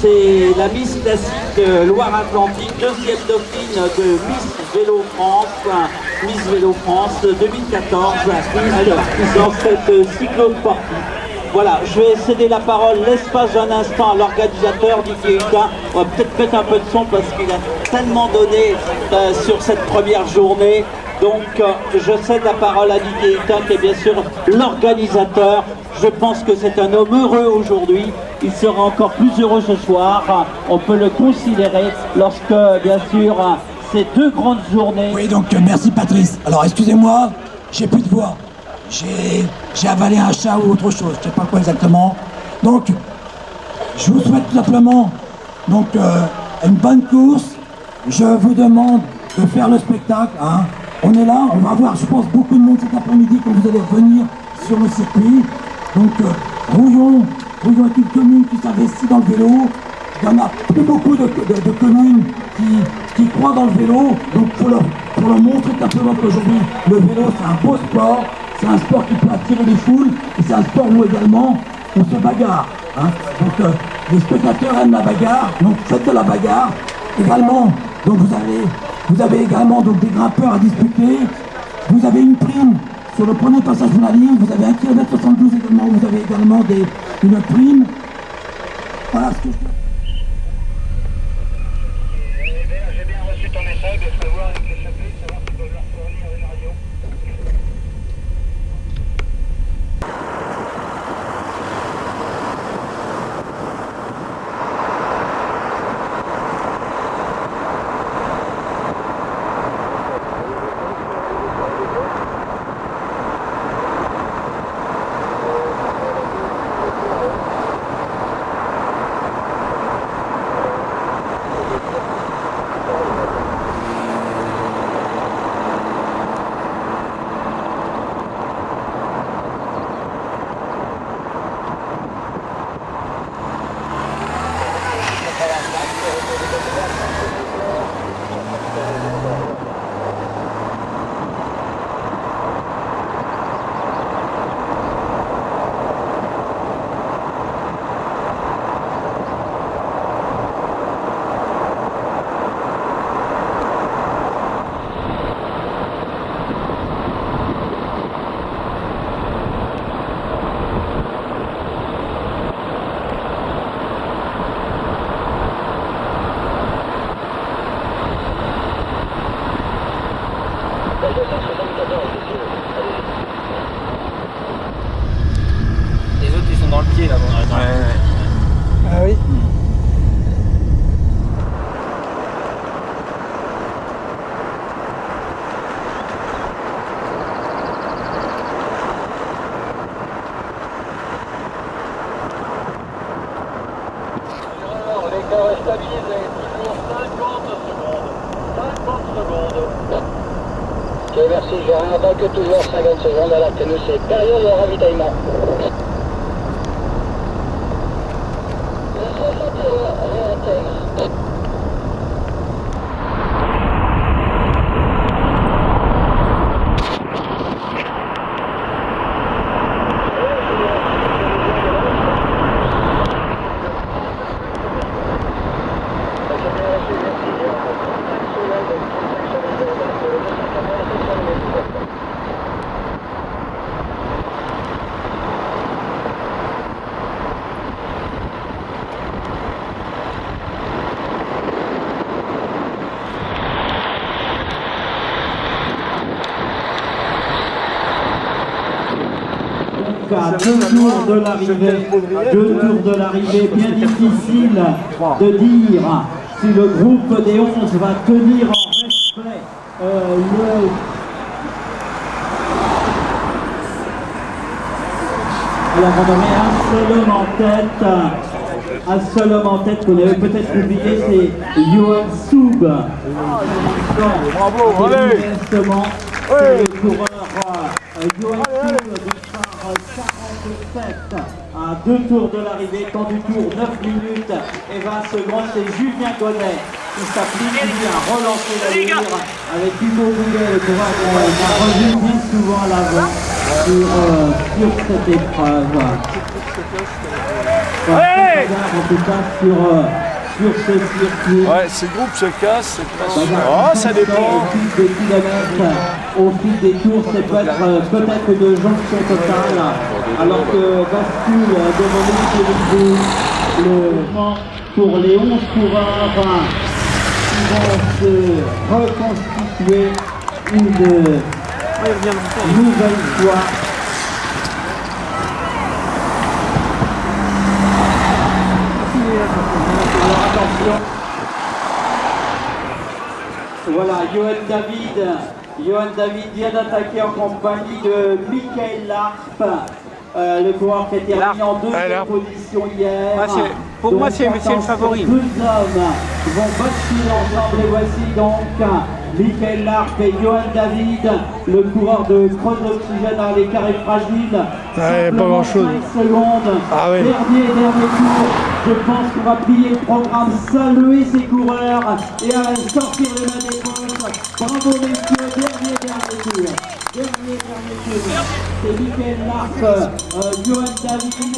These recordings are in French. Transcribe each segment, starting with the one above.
c'est la Miss Classique Loire-Atlantique, deuxième dauphine de Miss Vélo France, Miss Vélo France 2014, dans cette cyclo-sportive. Voilà, je vais céder la parole l'espace d'un instant à l'organisateur Didier Hutin. On va peut-être mettre un peu de son parce qu'il a tellement donné sur cette première journée. Donc je cède la parole à Didier Hutin qui est bien sûr l'organisateur. Je pense que c'est un homme heureux aujourd'hui. Il sera encore plus heureux ce soir. On peut le considérer lorsque bien sûr ces deux grandes journées... Oui, donc merci Patrice. Alors excusez-moi, j'ai plus de voix. J'ai avalé un chat ou autre chose, je ne sais pas quoi exactement. Donc, je vous souhaite tout simplement donc, une bonne course. Je vous demande de faire le spectacle. Hein. On est là, on va avoir, je pense, beaucoup de monde cet après-midi quand vous allez venir sur le circuit. Donc, Rouillon est une commune qui s'investit dans le vélo. Il n'y en a plus beaucoup de communes qui croient dans le vélo. Donc, il faut leur montrer simplement qu'aujourd'hui, le vélo, c'est un beau sport. C'est un sport qui peut attirer les foules et c'est un sport où également on se bagarre. Hein. Donc les spectateurs aiment la bagarre, donc faites de la bagarre. Également, donc vous avez également donc, des grimpeurs à disputer. Vous avez une prime sur le premier passage de la ligne. Vous avez 1,72 km également. Vous avez également une prime. Voilà ce que je... J'ai bien reçu ton message, je vais voir avec les chapeaux, savoir s'ils peuvent leur fournir une radio. Les autres ils sont dans le pied là-bas. Ah oui. Alors, l'écart est stabilisé, toujours 50 secondes. 50 secondes. Ok, merci, j'ai rien d'autre que toujours 50 secondes à la tenue, c'est période de ravitaillement. À deux tours de l'arrivée, bien difficile de dire si le groupe des 11 va tenir en respect Alors on en met un seul homme en tête qu'on avait peut-être oublié, c'est Johan Soub. Bravo, allez. Justement, c'est le coureur Johan Soub de phare 47 à deux tours de l'arrivée, temps du tour 9 minutes et 20 secondes. C'est Julien Gonnet qui s'applique lui à relancer la lumière avec Hugo Bouguet, le coureur qu'on a revu bien souvent à l'avant sur cette épreuve. Ouais. En tout cas sur ce circuit. Ouais, si le groupe se casse, c'est pas sûr. Oh, Ça dépend. Au fil des kilomètres, au fil des tours, ça peut être peut-être une jonction totale. Alors que bascule Dominique Elisée, pour les 11 coureurs qui vont se reconstituer une nouvelle fois. Attention. Voilà, Johan David vient d'attaquer en compagnie de Michael Larp, le coureur qui a terminé en deuxième position hier. Pour moi, c'est le favori. Deux hommes vont basculer ensemble et voici donc Michael Larp et Johan David, le coureur de Creuse Oxygène à l'écart est fragile. Ouais, pas grand chose. 5 secondes. Ah oui. Dernier tour. Je pense qu'on va plier le programme, saluer ces coureurs et à sortir les mains des poches. Bravo messieurs, dernier tour. Dernier tour. C'est Michael Larp, Johan David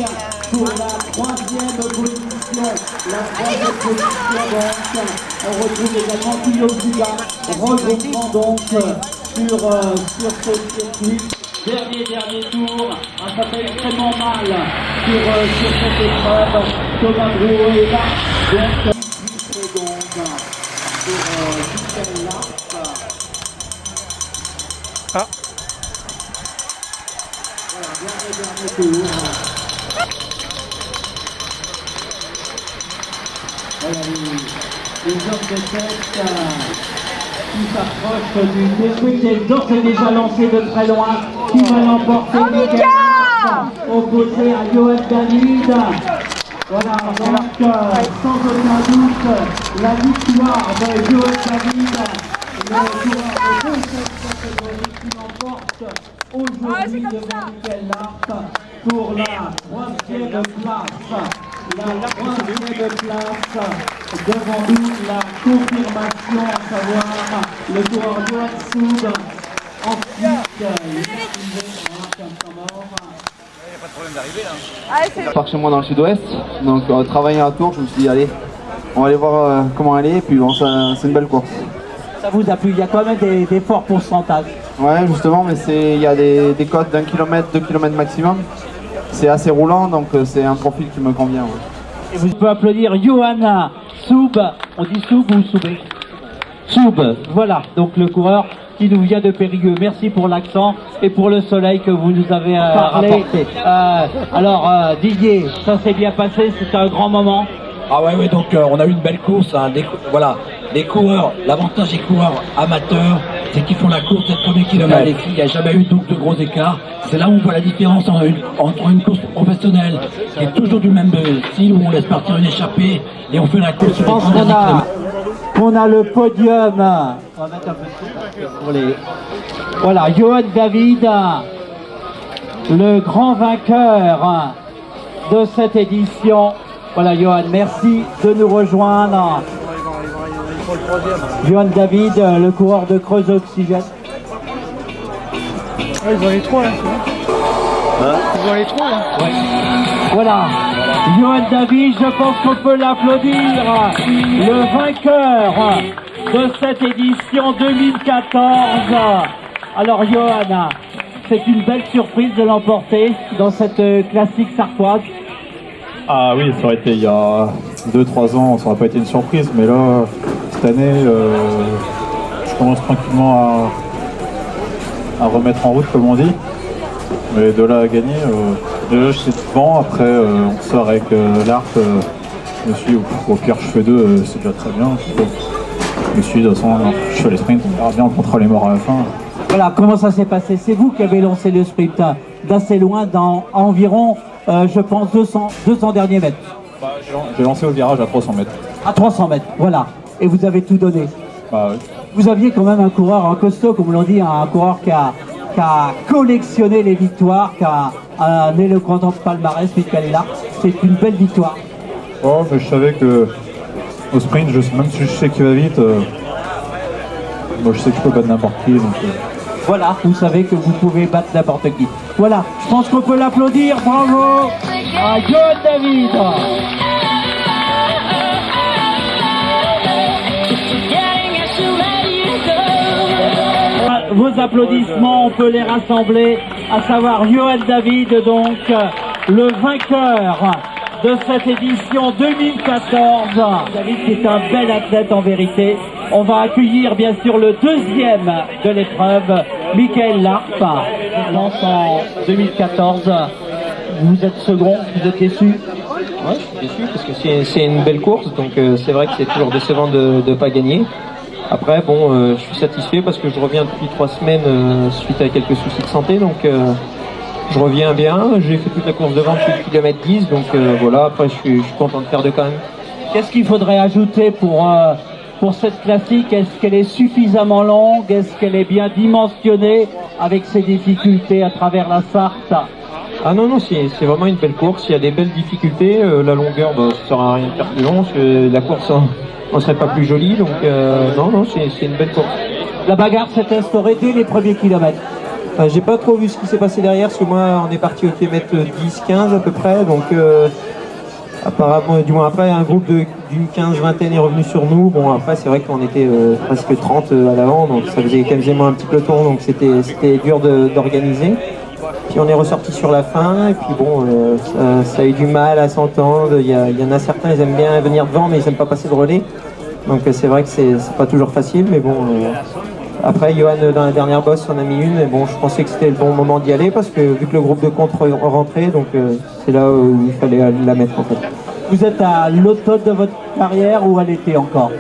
pour la troisième position. La troisième position donc. On retrouve également Guillaume Dugas, regroupement donc sur ce circuit. Dernier tour, ça fait extrêmement mal sur cette épreuve. Thomas Drouot est là, donc 18 secondes pour Michael Larp. Ah. Voilà, dernier tour. Voilà les hommes de tête qui s'approchent du circuit qui est d'ores et déjà lancé de très loin, qui va l'emporter Michael Larp, opposé à Johan David. Voilà, donc sans aucun doute la victoire de Johan David, le coureur de deuxième catégorie qui l'emporte aujourd'hui devant Michael Larp pour la troisième place. La troisième place, devant nous la confirmation, à savoir le coureur Johan Soub. Ensuite, Je pars chez moi dans le sud-ouest, donc travailler à Tours, je me suis dit allez, on va aller voir comment elle est, et puis bon, c'est une belle course. ça vous a plu, il y a quand même des forts pourcentages. Ouais, justement, mais il y a des cotes d'1 km, 2 km maximum. C'est assez roulant, donc c'est un profil qui me convient. Ouais. Et vous pouvez applaudir Johan Soub, on dit Soub ou Soubé? Soub, voilà, donc le coureur qui nous vient de Périgueux. Merci pour l'accent et pour le soleil que vous nous avez apporté. Alors Didier, ça s'est bien passé, c'était un grand moment. Ah ouais, donc on a eu une belle course. Hein, voilà, les coureurs, l'avantage des coureurs amateurs, c'est qu'ils font la course dès le premier kilomètre. Les filles, il n'y a jamais eu donc de gros écarts. C'est là où on voit la différence entre une course professionnelle, qui est toujours du même style, où on laisse partir une échappée et on fait la course. Je pense qu'on a le podium. On va mettre un peu pour les... Voilà, Johan David, le grand vainqueur de cette édition. Voilà, Johan, merci de nous rejoindre. Johan David, le coureur de Creuse Oxygène. Ouais, ils ont les trois là, c'est bon. Ils ont les trois là. Ouais. Voilà, Johan David, je pense qu'on peut l'applaudir. Le vainqueur de cette édition 2014. Alors Johan, c'est une belle surprise de l'emporter dans cette classique sartoise. Ah oui, ça aurait été il y a 2-3 ans, ça n'aurait pas été une surprise, mais là, cette année, je commence tranquillement à remettre en route, comme on dit. Mais de là à gagner, déjà je suis devant, après on sort avec l'ARP, je me suis dit, au pire je fais 2, c'est déjà très bien. Je me suis dit, de toute façon, je fais les sprints, on verra bien, on contrôle les morts à la fin. Voilà, comment ça s'est passé? C'est vous qui avez lancé le sprint d'assez loin, dans environ, je pense, 200 derniers mètres. Bah, j'ai lancé au virage à 300 mètres. À 300 mètres, voilà. Et vous avez tout donné. Bah, oui. Vous aviez quand même un coureur, un costaud, comme l'on dit, un coureur qui a collectionné les victoires, qui a un éloquent palmarès, Michael Larp. C'est une belle victoire. Oh, mais je savais que au sprint, même si je sais qu'il va vite, moi je sais que je peux battre n'importe qui. Donc, Voilà, vous savez que vous pouvez battre n'importe qui. Voilà, je pense qu'on peut l'applaudir. Bravo à Johan David. Vos applaudissements, on peut les rassembler, à savoir Johan David, donc le vainqueur de cette édition 2014. David qui est un bel athlète en vérité. On va accueillir bien sûr le deuxième de l'épreuve, Michael Larp, lance en 2014. Vous êtes second, vous êtes déçu? Ouais, je suis déçu parce que c'est une belle course, donc c'est vrai que c'est toujours décevant de ne pas gagner. Après, bon, je suis satisfait parce que je reviens depuis 3 semaines suite à quelques soucis de santé, donc je reviens bien. J'ai fait toute la course devant depuis le kilomètre 10, donc voilà, après je suis content de faire 2 quand même. Qu'est-ce qu'il faudrait ajouter pour cette classique? Est-ce qu'elle est suffisamment longue? Est-ce qu'elle est bien dimensionnée avec ses difficultés à travers la Sarthe? Ah non, c'est vraiment une belle course, il y a des belles difficultés. La longueur, ça ne sert à rien de faire plus long, parce que la course on serait pas plus jolie, donc non, c'est une belle course. La bagarre s'est instaurée dès les premiers kilomètres. J'ai pas trop vu ce qui s'est passé derrière, parce que moi on est parti au kilomètre 10-15 à peu près, donc apparemment, du moins après, un groupe d'une 15-20 est revenu sur nous. Bon, après, c'est vrai qu'on était presque 30 à l'avant, donc ça faisait quasiment un petit peloton, donc c'était dur d'organiser. Puis on est ressorti sur la fin, et puis bon, ça a eu du mal à s'entendre. Il y en a certains, ils aiment bien venir devant, mais ils n'aiment pas passer le relais. Donc c'est vrai que c'est pas toujours facile, mais bon. Après, Johan, dans la dernière bosse, on a mis une, et bon, je pensais que c'était le bon moment d'y aller, parce que vu que le groupe de contre rentrait, donc c'est là où il fallait la mettre en fait. Vous êtes à l'automne de votre carrière ou à l'été encore?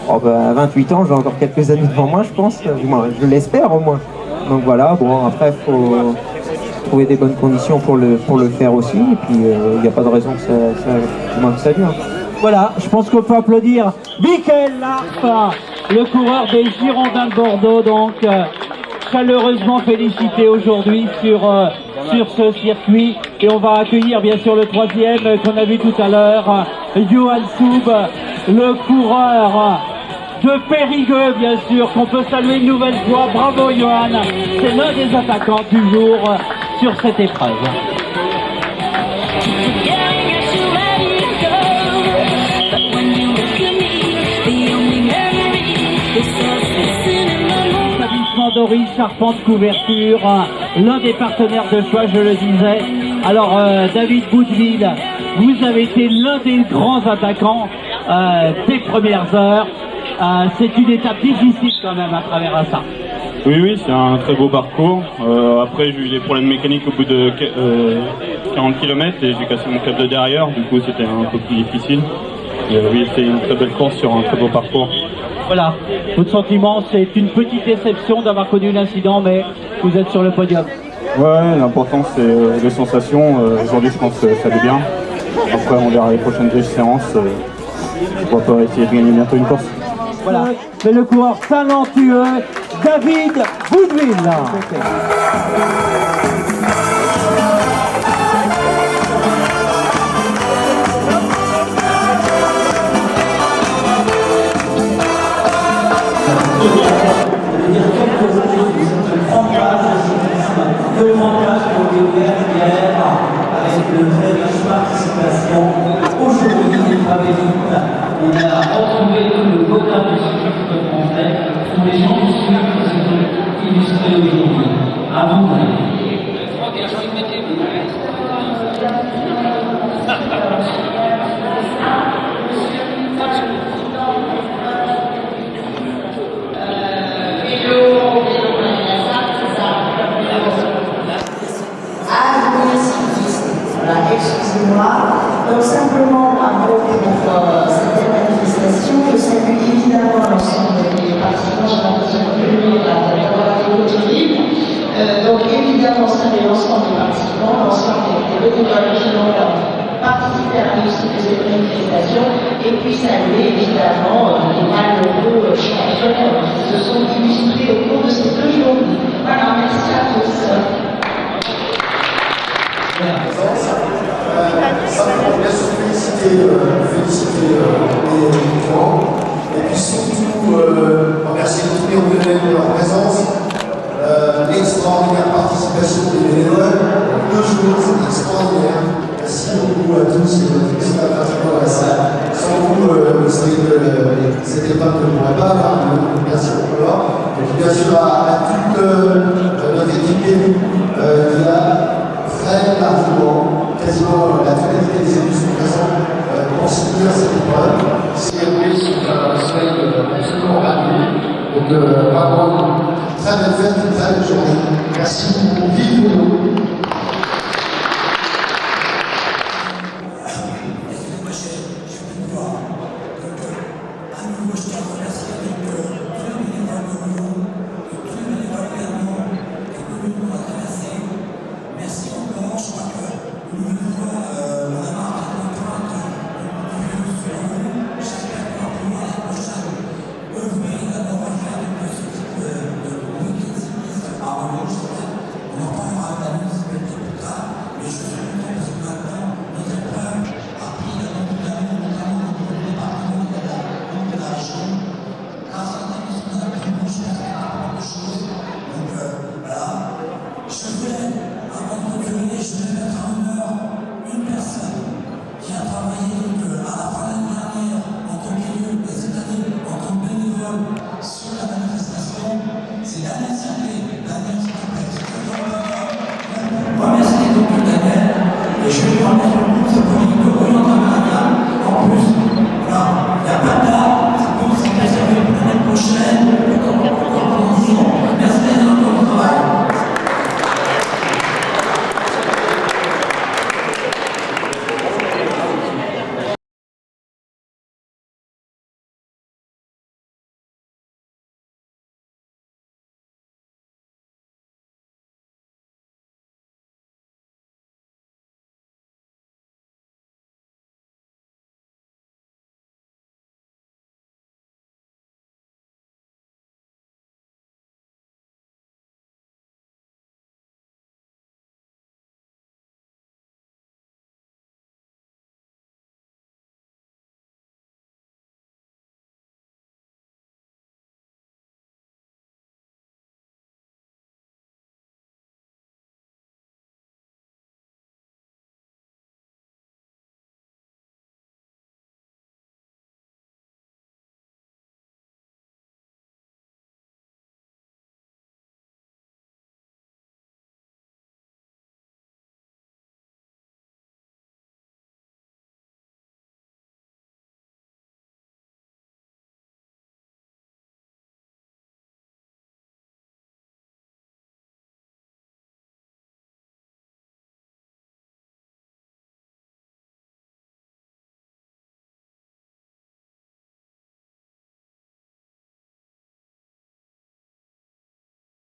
Oh à 28 ans, j'ai encore quelques années devant moi, je pense. Du moins, je l'espère au moins. Donc voilà, bon, après, il faut trouver des bonnes conditions pour le faire aussi, et puis il n'y a pas de raison que ça dure. Voilà, je pense qu'on peut applaudir Michael Larp, le coureur des Girondins de Bordeaux, donc chaleureusement félicité aujourd'hui sur ce circuit. Et on va accueillir bien sûr le troisième qu'on a vu tout à l'heure, Johan Soub, le coureur de Périgueux, bien sûr, qu'on peut saluer une nouvelle fois. Bravo Johan, c'est l'un des attaquants du jour sur cette épreuve. L'établissement Doris, charpente couverture, l'un des partenaires de choix, je le disais. Alors David Boudeville, vous avez été l'un des grands attaquants des premières heures. C'est une étape difficile quand même à travers ça. Oui, c'est un très beau parcours. Après, j'ai eu des problèmes mécaniques au bout de 40 km et j'ai cassé mon câble de derrière. Du coup, c'était un peu plus difficile. Oui, c'est une très belle course sur un très beau parcours. Voilà, votre sentiment, c'est une petite déception d'avoir connu l'incident, mais vous êtes sur le podium. Ouais, l'important c'est les sensations. Aujourd'hui, je pense que ça allait bien. Après, on verra les prochaines séances. On va pas essayer de gagner bientôt une course. Voilà, c'est le coureur talentueux David Boudeville. Avec de très riches participations. Aujourd'hui, on a retrouvé le quota de cyclisme français. Ce sont les gens qui suivent qui se sont illustrés aujourd'hui. À vous. Excusez-moi. Donc simplement bravo pour cette manifestation. Je salue évidemment l'ensemble des participants donc évidemment saluer l'ensemble des participants, l'ensemble des bénévoles qui ont participé à la réussite de cette manifestation, et puis saluer évidemment les malheureux champions qui se sont illustrés au cours de ces 2 journées. Voilà, merci à tous. Simplement bien sûr féliciter les concurrents et puis surtout remercier tous les roues de leur présence, l'extraordinaire participation des bénévoles. cette épreuve ne pourrait pas avoir lieu. Merci encore. Et bien sûr à toute notre équipe élue qui a très largement, quasiment la totalité des élus sont présents pour soutenir cette épreuve. C'est déroulé sur un soleil absolument radieux. Donc vraiment une très belle fête, une très belle journée. Merci beaucoup. Vive nous. Moi, je suis plus voir.